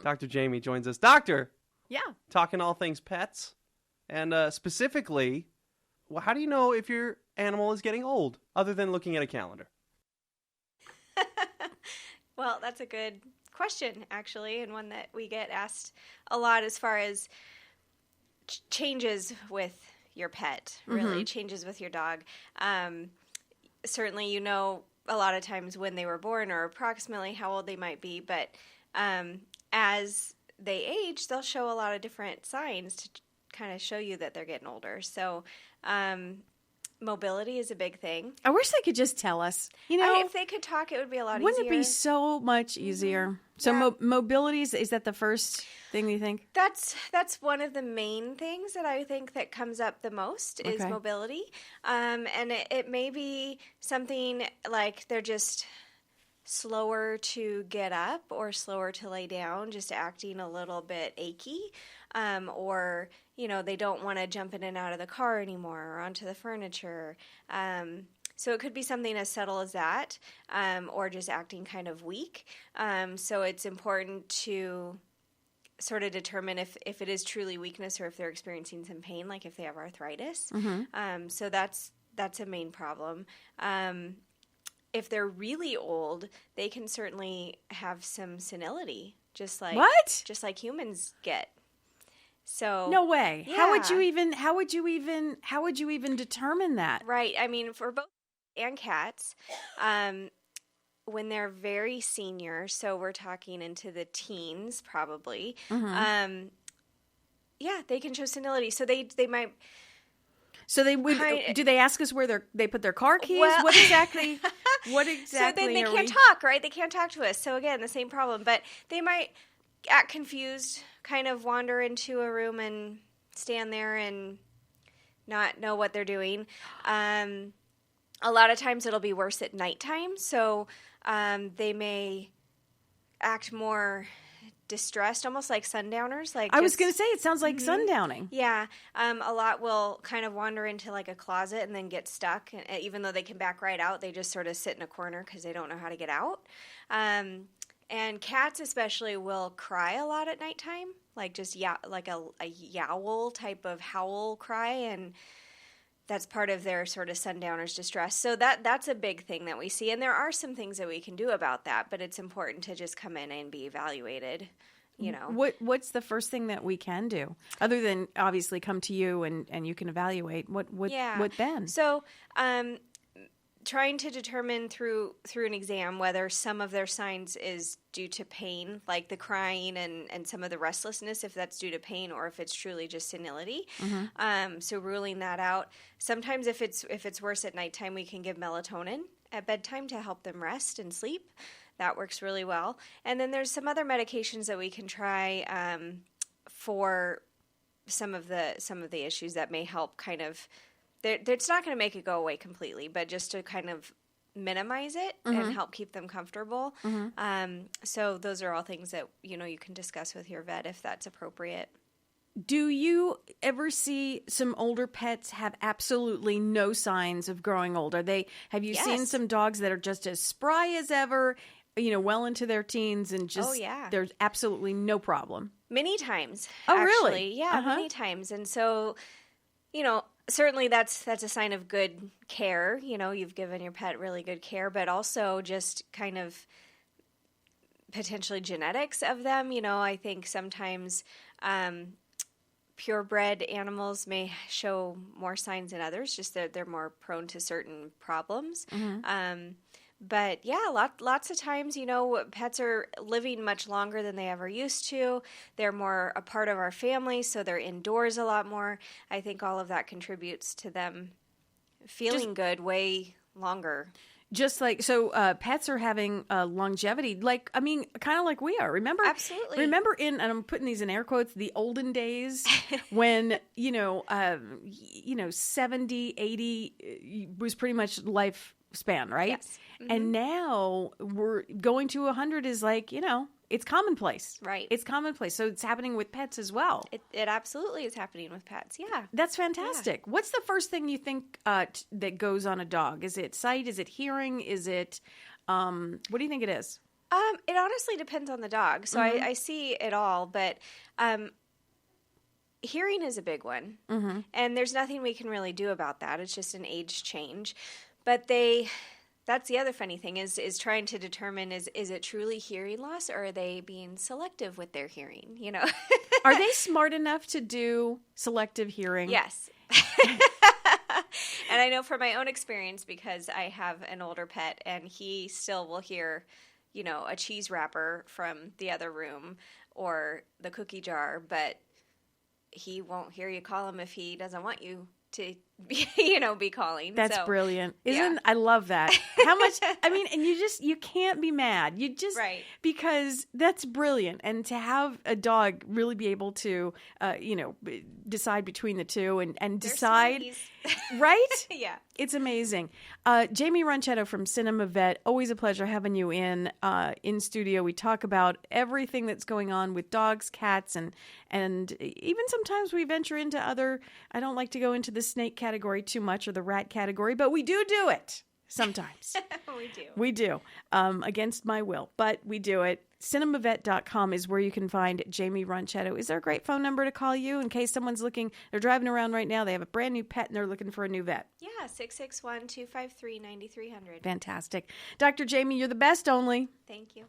Dr. Jaimie joins us. Doctor! Yeah. Talking all things pets. And specifically, well, how do you know if your animal is getting old, other than looking at a calendar? Well, that's a good question, actually, and one that we get asked a lot as far as changes with your pet, really, changes with your dog. Certainly, you know a lot of times when they were born or approximately how old they might be, but as they age, they'll show a lot of different signs to kind of show you that they're getting older. So mobility is a big thing. I wish they could just tell us. You know, if they could talk, it would be a lot easier. Wouldn't it be so much easier? So Yeah. mobility, is that the first thing you think? That's one of the main things that I think that comes up the most is Okay. mobility. And it may be something like they're just slower to get up or slower to lay down, just acting a little bit achy, or they don't want to jump in and out of the car anymore or onto the furniture. So it could be something as subtle as that, or just acting kind of weak. So it's important to sort of determine if it is truly weakness or if they're experiencing some pain, like if they have arthritis. So that's a main problem. If they're really old, they can certainly have some senility, just like humans get. So No way. Yeah. How would you even determine that? Right. I mean, for both and cats, when they're very senior, so we're talking into the teens probably, they can show senility. So they might. So they would. Do they ask us where they put their car keys? Well, What exactly? So then they can't talk, right? They can't talk to us. So again, the same problem. But they might act confused, kind of wander into a room and stand there and not know what they're doing. A lot of times it'll be worse at nighttime. So they may act more distressed, almost like sundowners. I was going to say, it sounds like sundowning. Yeah. A lot will kind of wander into like a closet and then get stuck. And even though they can back right out, they just sort of sit in a corner because they don't know how to get out. And cats especially will cry a lot at nighttime, like just like a yowl type of howl cry. And that's part of their sort of sundowner's distress. So that's a big thing that we see. And there are some things that we can do about that, but it's important to just come in and be evaluated, What's the first thing that we can do? Other than obviously come to you and you can evaluate. What then? So trying to determine through an exam whether some of their signs is due to pain, like the crying and some of the restlessness, if that's due to pain or if it's truly just senility. So ruling that out. Sometimes if it's worse at nighttime, we can give melatonin at bedtime to help them rest and sleep. That works really well. And then there's some other medications that we can try for some of the issues that may help kind of. It's not going to make it go away completely, but just to kind of minimize it and help keep them comfortable. So those are all things that you can discuss with your vet if that's appropriate. Do you ever see some older pets have absolutely no signs of growing old? Have you seen some dogs that are just as spry as ever, well into their teens and just there's absolutely no problem? Many times. Oh, actually. really? Yeah, many times. And so, certainly that's a sign of good care. You've given your pet really good care, but also just kind of potentially genetics of them. I think sometimes purebred animals may show more signs than others, just that they're more prone to certain problems. But yeah, lots of times, pets are living much longer than they ever used to. They're more a part of our family, so they're indoors a lot more. I think all of that contributes to them feeling good way longer. Just like, so pets are having longevity, kind of like we are. Remember? Absolutely. Remember and I'm putting these in air quotes, the olden days when, 70, 80 was pretty much lifespan, right? Yes. And now we're going to 100 is like, it's commonplace. Right. It's commonplace. So it's happening with pets as well. It absolutely is happening with pets. Yeah. That's fantastic. Yeah. What's the first thing you think that goes on a dog? Is it sight? Is it hearing? Is it, what do you think it is? It honestly depends on the dog. So I see it all, but hearing is a big one. Mm-hmm. And there's nothing we can really do about that. It's just an age change. But that's the other funny thing is trying to determine is it truly hearing loss, or are they being selective with their hearing, you know? Are they smart enough to do selective hearing? Yes. And I know from my own experience, because I have an older pet and he still will hear, you know, a cheese wrapper from the other room or the cookie jar, but he won't hear you call him if he doesn't want you to be, be calling. That's brilliant. I love that. How much, I mean, and you can't be mad. Right. Because that's brilliant. And to have a dog really be able to, decide between the two and decide, right? Yeah. It's amazing. Jaimie Ronchetto from Cinema Vet, always a pleasure having you in studio. We talk about everything that's going on with dogs, cats, and even sometimes we venture into other, I don't like to go into the snake category too much or the rat category, but we do it sometimes. We do. Against my will, but we do it. CinemaVet.com is where you can find Jaimie Ronchetto. Is there a great phone number to call you in case someone's they're driving around right now, they have a brand new pet and they're looking for a new vet? Yeah, 661-253-9300. Fantastic. Dr. Jaimie, you're the best only. Thank you.